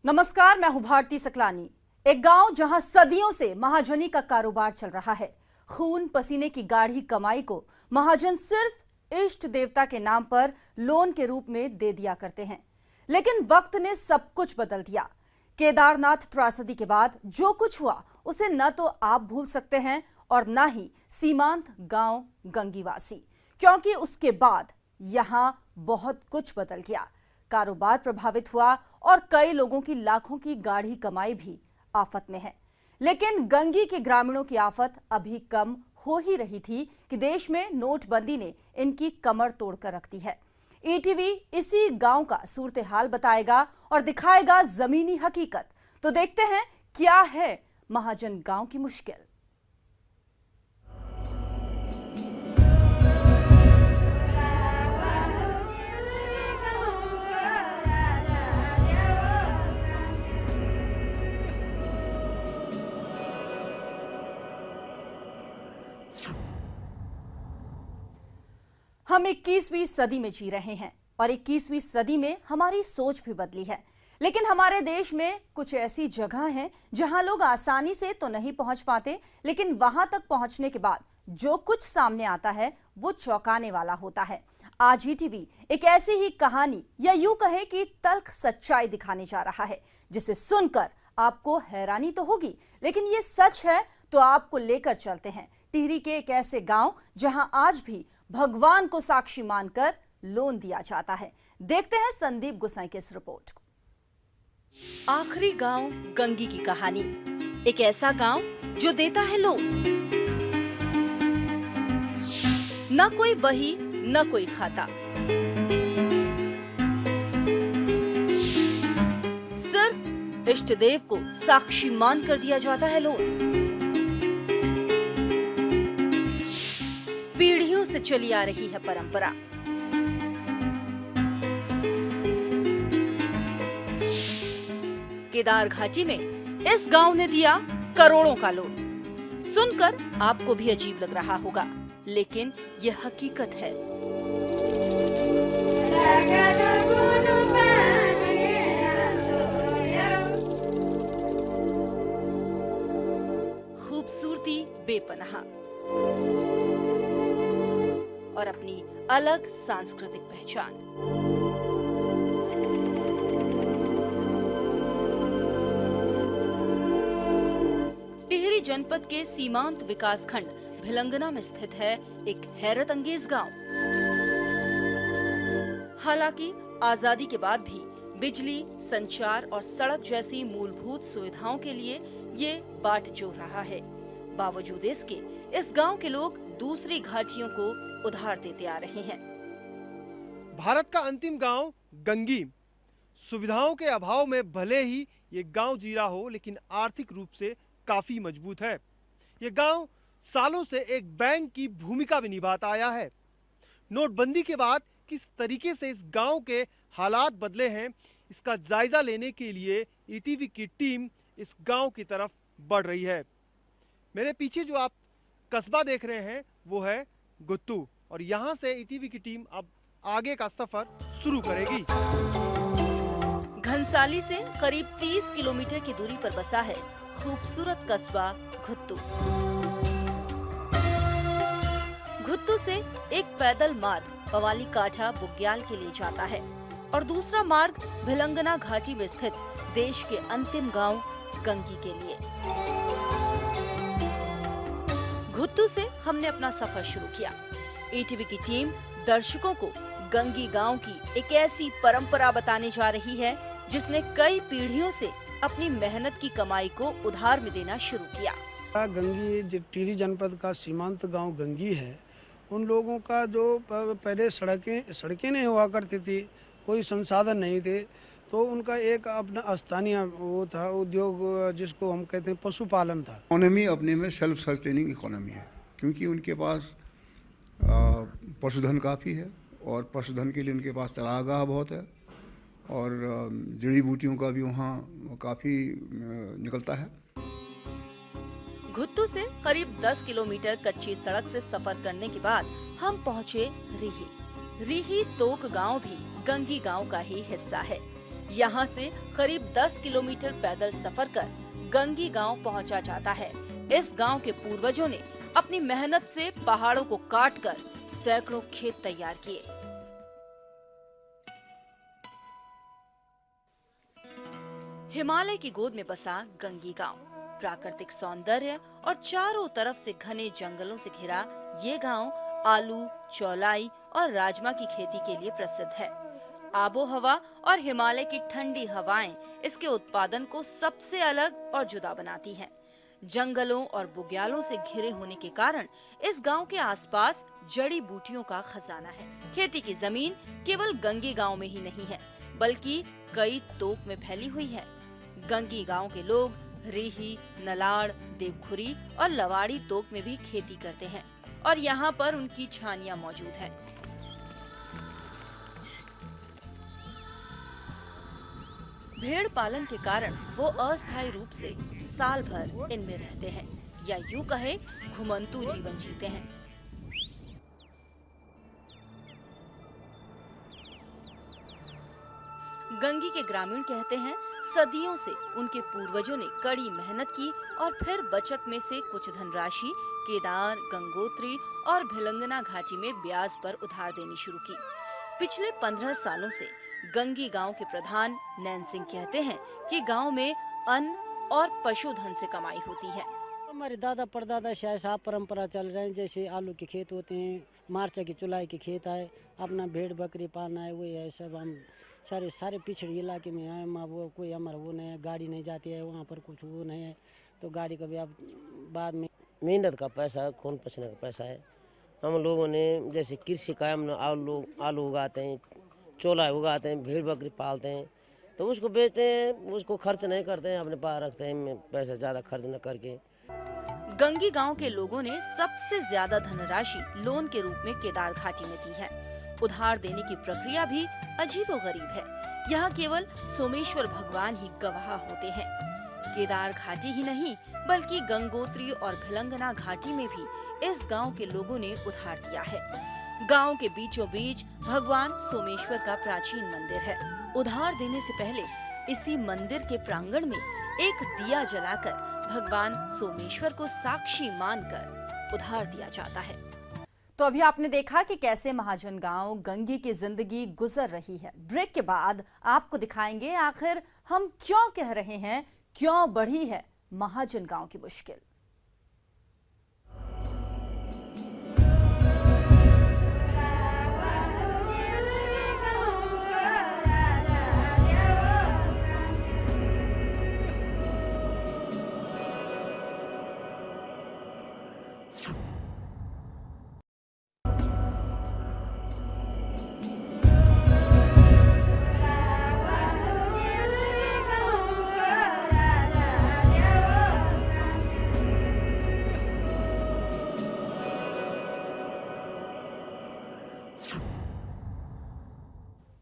नमस्कार, मैं हूं भारती सकलानी। एक गांव जहां सदियों से महाजनी का कारोबार चल रहा है। खून पसीने की गाढ़ी कमाई को महाजन सिर्फ इष्ट देवता के नाम पर लोन के रूप में दे दिया करते हैं। लेकिन वक्त ने सब कुछ बदल दिया। केदारनाथ त्रासदी के बाद जो कुछ हुआ उसे न तो आप भूल सकते हैं और न ही सीमांत गांव गंगीवासी, क्योंकि उसके बाद यहां बहुत कुछ बदल गया। कारोबार प्रभावित हुआ और कई लोगों की लाखों की गाढ़ी कमाई भी आफत में है। लेकिन गंगी के ग्रामीणों की आफत अभी कम हो ही रही थी कि देश में नोटबंदी ने इनकी कमर तोड़कर रख दी है। ईटीवी इसी गांव का सूरत हाल बताएगा और दिखाएगा जमीनी हकीकत। तो देखते हैं क्या है महाजन गांव की मुश्किल। हम 21वीं सदी में जी रहे हैं और 21वीं सदी में हमारी सोच भी बदली है। लेकिन हमारे देश में कुछ ऐसी जगह हैं जहां लोग आसानी से तो नहीं पहुंच पाते, लेकिन वहां तक पहुंचने के बाद जो कुछ सामने आता है वो चौंकाने वाला होता है। आज ईटीवी एक ऐसी ही कहानी या यूं कहे कि तल्ख सच्चाई दिखाने जा रहा है, जिसे सुनकर आपको हैरानी तो होगी, लेकिन ये सच है। तो आपको लेकर चलते हैं टिहरी के एक ऐसे गांव जहां आज भी भगवान को साक्षी मानकर लोन दिया जाता है। देखते हैं संदीप गोसाई की इस रिपोर्ट को। आखिरी गांव गंगी की कहानी। एक ऐसा गांव जो देता है लोन। न कोई बही न कोई खाता, सिर्फ इष्ट देव को साक्षी मानकर दिया जाता है लोन। पीढ़ियों से चली आ रही है परंपरा। केदार घाटी में इस गांव ने दिया करोड़ों का लोन। सुनकर आपको भी अजीब लग रहा होगा, लेकिन यह हकीकत है। खूबसूरती बेपनाह और अपनी अलग सांस्कृतिक पहचान। टिहरी जनपद के सीमांत विकासखंड भिलंगना में स्थित है एक हैरत अंगेज गांव। हालांकि आजादी के बाद भी बिजली, संचार और सड़क जैसी मूलभूत सुविधाओं के लिए ये बाट जोड़ रहा है। बावजूद इसके इस गांव के लोग दूसरी घाटियों को उधार देते आ रहे हैं। भारत का अंतिम गांव गंगी सुविधाओं के अभाव में भले ही ये गांव जीरा हो, लेकिन आर्थिक रूप से काफी मजबूत है। ये गांव सालों से एक बैंक की भूमिका भी निभाता आया है। नोटबंदी के बाद किस तरीके से इस गांव के हालात बदले हैं, इसका जायजा लेने के लिए ईटीवी की टीम इस गांव की तरफ बढ़ रही है। मेरे पीछे जो आप कस्बा देख रहे हैं वो है गुत्तू, और यहाँ से ईटीवी की टीम अब आगे का सफर शुरू करेगी। घनसाली से करीब 30 किलोमीटर की दूरी पर बसा है खूबसूरत कस्बा गुत्तू। गुत्तू से एक पैदल मार्ग पवाली काठा बुग्याल के लिए जाता है और दूसरा मार्ग भिलंगना घाटी में स्थित देश के अंतिम गांव गंगी के लिए। गुत्तू से हमने अपना सफर शुरू किया। ईटीवी की टीम दर्शकों को गंगी गांव की एक ऐसी परंपरा बताने जा रही है जिसने कई पीढ़ियों से अपनी मेहनत की कमाई को उधार में देना शुरू किया। गंगी टिहरी जनपद का सीमांत गांव गंगी है। उन लोगों का जो पहले सड़कें नहीं हुआ करती थी, कोई संसाधन नहीं थे, तो उनका एक अपना स्थानीय वो था उद्योग, जिसको हम कहते हैं पशुपालन था। इकोनॉमी अपने में सेल्फ सस्टेनिंग इकोनॉमी है, क्योंकि उनके पास पशुधन काफ़ी है और पशुधन के लिए उनके पास चरागाह बहुत है और जड़ी बूटियों का भी वहाँ काफ़ी निकलता है। गुत्तू से करीब 10 किलोमीटर कच्ची सड़क से सफर करने के बाद हम पहुँचे रीही। रीही तोक गांव भी गंगी गांव का ही हिस्सा है। यहाँ से करीब 10 किलोमीटर पैदल सफर कर गंगी गांव पहुंचा जाता है। इस गांव के पूर्वजों ने अपनी मेहनत से पहाड़ों को काटकर सैकड़ों खेत तैयार किए। हिमालय की गोद में बसा गंगी गांव प्राकृतिक सौंदर्य और चारों तरफ से घने जंगलों से घिरा ये गांव आलू, चौलाई और राजमा की खेती के लिए प्रसिद्ध है। आबो हवा और हिमालय की ठंडी हवाएं इसके उत्पादन को सबसे अलग और जुदा बनाती हैं। जंगलों और बुग्यालों से घिरे होने के कारण इस गांव के आसपास जड़ी बूटियों का खजाना है। खेती की जमीन केवल गंगी गांव में ही नहीं है, बल्कि कई तोक में फैली हुई है। गंगी गांव के लोग रीही, नलाड़, देवखुरी और लवाड़ी तोक में भी खेती करते हैं और यहाँ पर उनकी छानियां मौजूद है। भेड़ पालन के कारण वो अस्थायी रूप से साल भर इनमें रहते हैं या यूं कहे घुमंतू जीवन जीते हैं। गंगी के ग्रामीण कहते हैं सदियों से उनके पूर्वजों ने कड़ी मेहनत की और फिर बचत में से कुछ धनराशि केदार, गंगोत्री और भिलंगना घाटी में ब्याज पर उधार देनी शुरू की। पिछले 15 सालों से गंगी गांव के प्रधान नैन सिंह कहते हैं कि गांव में अन्न और पशुधन से कमाई होती है। हमारे दादा परदादा शायद साहब परंपरा चल रहे हैं, जैसे आलू के खेत होते हैं, मार्चा की चुलाई के खेत है, अपना भेड़ बकरी पालना है, वही है सब। हम सारे पिछड़ी इलाके में हैं, वो कोई हमारा वो नहीं है, गाड़ी नहीं जाती है वहाँ पर, कुछ वो नहीं है, तो गाड़ी का भी अब बाद में। मेहनत का पैसा है, खून पसीने का पैसा है। हम लोगों ने जैसे कृषि का हम आलू उगाते हैं, चोला उगाते हैं, भेड़ बकरी पालते हैं, तो उसको बेचते हैं, उसको खर्च नहीं करते हैं, अपने पास रखते हैं, पैसा ज़्यादा खर्च न करके। गंगी गांव के लोगों ने सबसे ज्यादा धनराशि लोन के रूप में केदार घाटी में दी है। उधार देने की प्रक्रिया भी अजीबोगरीब है। यहाँ केवल सोमेश्वर भगवान ही गवाह होते हैं। केदार घाटी ही नहीं बल्कि गंगोत्री और भिलंगना घाटी में भी इस गांव के लोगों ने उधार दिया है। गांव के बीचों बीच भगवान सोमेश्वर का प्राचीन मंदिर है। उधार देने से पहले इसी मंदिर के प्रांगण में एक दिया जलाकर भगवान सोमेश्वर को साक्षी मानकर उधार दिया जाता है। तो अभी आपने देखा कि कैसे महाजन गांव गंगी की जिंदगी गुजर रही है। ब्रेक के बाद आपको दिखाएंगे आखिर हम क्यों कह रहे हैं, क्यों बढ़ी है महाजन गांव की मुश्किल।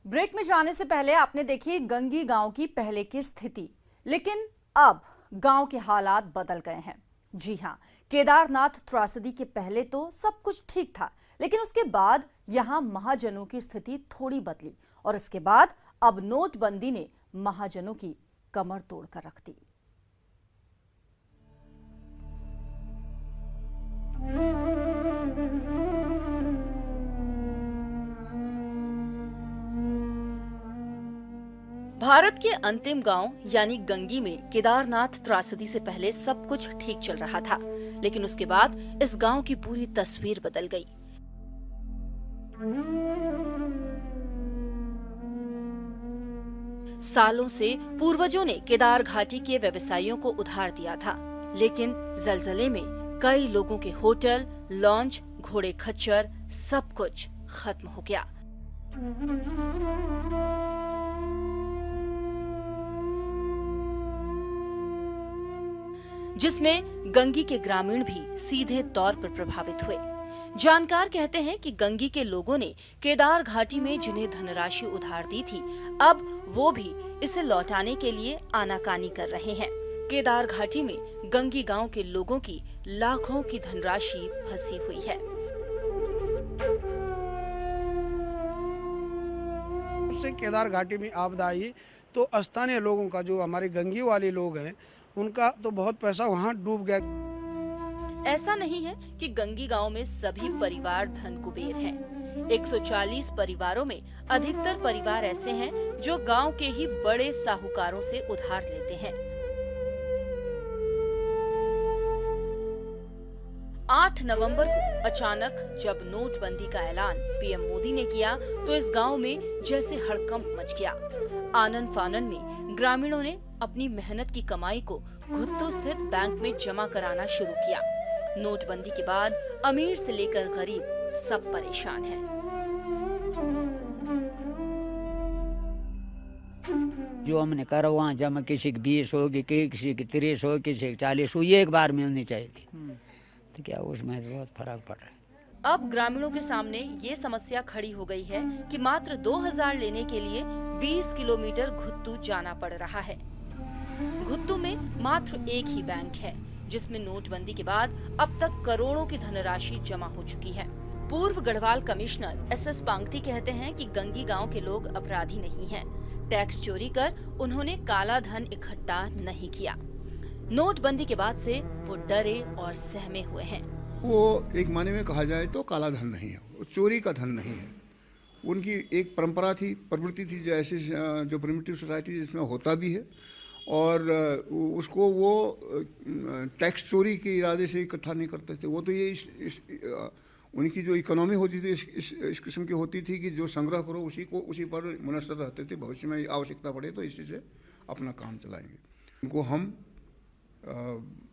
ब्रेक में जाने से पहले आपने देखी गंगी गांव की पहले की स्थिति, लेकिन अब गांव के हालात बदल गए हैं। जी हां, केदारनाथ त्रासदी के पहले तो सब कुछ ठीक था, लेकिन उसके बाद यहां महाजनों की स्थिति थोड़ी बदली और उसके बाद अब नोटबंदी ने महाजनों की कमर तोड़कर रख दी। भारत के अंतिम गांव यानी गंगी में केदारनाथ त्रासदी से पहले सब कुछ ठीक चल रहा था, लेकिन उसके बाद इस गांव की पूरी तस्वीर बदल गई। सालों से पूर्वजों ने केदार घाटी के व्यवसायियों को उधार दिया था, लेकिन जलजले में कई लोगों के होटल, लॉन्च, घोड़े खच्चर सब कुछ खत्म हो गया। जिसमें गंगी के ग्रामीण भी सीधे तौर पर प्रभावित हुए। जानकार कहते हैं कि गंगी के लोगों ने केदार घाटी में जिन्हें धनराशि उधार दी थी, अब वो भी इसे लौटाने के लिए आनाकानी कर रहे हैं। केदार घाटी में गंगी गांव के लोगों की लाखों की धनराशि फंसी हुई है। उससे केदार घाटी में आपदा आई तो स्थानीय लोगों का, जो हमारे गंगी वाले लोग हैं, उनका तो बहुत पैसा वहाँ डूब गया। ऐसा नहीं है कि गंगी गांव में सभी परिवार धन कुबेर हैं। 140 परिवारों में अधिकतर परिवार ऐसे हैं जो गांव के ही बड़े साहूकारों से उधार लेते हैं। 8 नवंबर को अचानक जब नोटबंदी का ऐलान पीएम मोदी ने किया तो इस गांव में जैसे हड़कंप मच गया। आनन फानन में ग्रामीणों ने अपनी मेहनत की कमाई को घुत्तू स्थित बैंक में जमा कराना शुरू किया। नोटबंदी के बाद अमीर से लेकर गरीब सब परेशान हैं। जो हमने करा वहाँ जमा, किसी की 20 होगी, किसी की 30 हो, किसी की 40 हो, ये एक बार मिलनी चाहिए थी। तो क्या उसमें बहुत फर्क पड़ रहा है। अब ग्रामीणों के सामने ये समस्या खड़ी हो गई है कि मात्र 2000 लेने के लिए 20 किलोमीटर घुत्तू जाना पड़ रहा है। घुत्तू में मात्र एक ही बैंक है जिसमें नोटबंदी के बाद अब तक करोड़ों की धनराशि जमा हो चुकी है। पूर्व गढ़वाल कमिश्नर एसएस पांगती कहते हैं कि गंगी गांव के लोग अपराधी नहीं हैं। टैक्स चोरी कर उन्होंने काला धन इकट्ठा नहीं किया। नोटबंदी के बाद से वो डरे और सहमे हुए हैं। वो एक माने में कहा जाए तो काला धन नहीं है, वो चोरी का धन नहीं है। उनकी एक परंपरा थी, प्रवृत्ति थी, जैसे जो प्रिमिटिव सोसाइटी जिसमें होता भी है, और उसको वो टैक्स चोरी के इरादे से इकट्ठा नहीं करते थे। वो तो ये उनकी जो इकोनॉमी होती थी इस किस्म की होती थी कि जो संग्रह करो उसी पर मुनस्सर रहते थे। भविष्य में आवश्यकता पड़े तो इसी से अपना काम चलाएंगे। उनको हम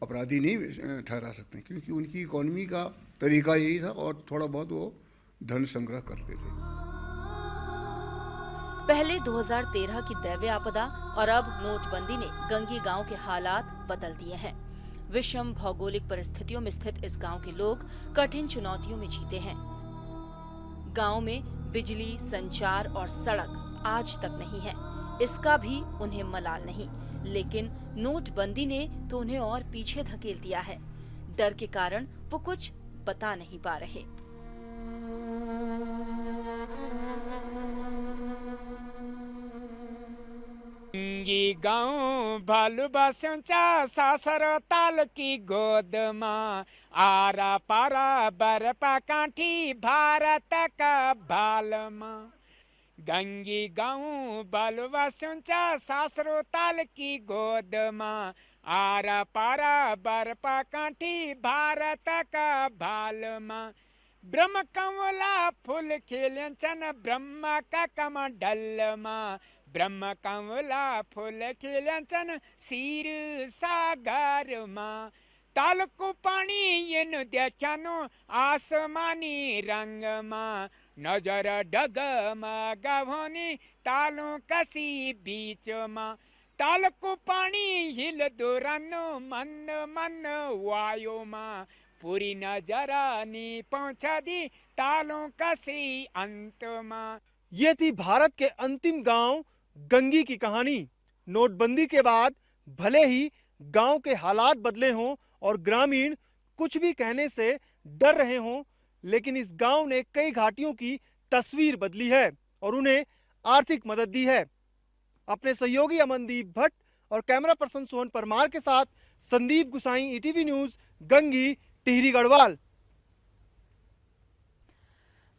अपराधी नहीं ठहरा सकते क्योंकि उनकी इकोनॉमी का तरीका यही था और थोड़ा बहुत वो धन संग्रह करते थे। पहले 2013 की दैवीय आपदा और अब नोटबंदी ने गंगी गांव के हालात बदल दिए हैं। विषम भौगोलिक परिस्थितियों में स्थित इस गांव के लोग कठिन चुनौतियों में जीते हैं। गांव में बिजली, संचार और सड़क आज तक नहीं है, इसका भी उन्हें मलाल नहीं। लेकिन नोटबंदी ने तो उन्हें और पीछे धकेल दिया है। डर के कारण वो कुछ बता नहीं पा रहे। गंगी गाँव भालुबा संचा सासर ताल की गोद माँ, आरा पारा बरपा काठी भारत का बाल माँ। गंगी गाँव बालुबा संचा सासरो ताल की गोद माँ, आरा पारा बरपा काठी भारत का बाल माँ। ब्रह्म कमला फूल खिलचन ब्रह्म का कमंडल माँ, ब्रह्म कमला फूल खिलचन क्षीर सागर माँ। ताल को पानी इन देख्यानो आसमानी रंग माँ, नजर डगमगावनी तालों कसी बीच माँ। ताल को पानी हिल दुरानो मन मन वायु माँ, पूरी नजरानी पहुंचा दी तालों कसी अंत माँ। ये थी भारत के अंतिम गांव गंगी की कहानी। नोटबंदी के बाद भले ही गांव के हालात बदले हों और ग्रामीण कुछ भी कहने से डर रहे हों, लेकिन इस गांव ने कई घाटियों की तस्वीर बदली है और उन्हें आर्थिक मदद दी है। अपने सहयोगी अमनदीप भट्ट और कैमरा पर्सन सोहन परमार के साथ संदीप गुसाई, ईटीवी न्यूज, गंगी, टिहरी गढ़वाल।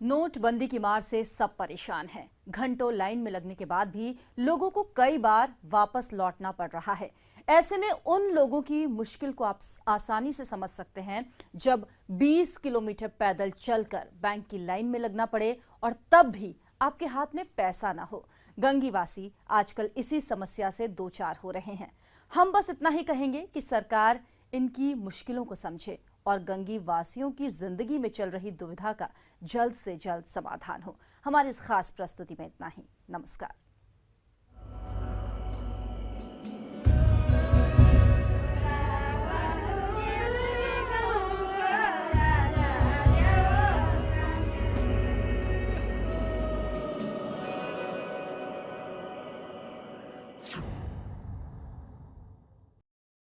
नोटबंदी की मार से सब परेशान हैं। घंटों लाइन में लगने के बाद भी लोगों को कई बार वापस लौटना पड़ रहा है। ऐसे में उन लोगों की मुश्किल को आप आसानी से समझ सकते हैं जब 20 किलोमीटर पैदल चलकर बैंक की लाइन में लगना पड़े और तब भी आपके हाथ में पैसा ना हो। गंगीवासी आजकल इसी समस्या से दो चार हो रहे हैं। हम बस इतना ही कहेंगे कि सरकार इनकी मुश्किलों को समझे और गंगी वासियों की जिंदगी में चल रही दुविधा का जल्द से जल्द समाधान हो। हमारी इस खास प्रस्तुति में इतना ही। नमस्कार। you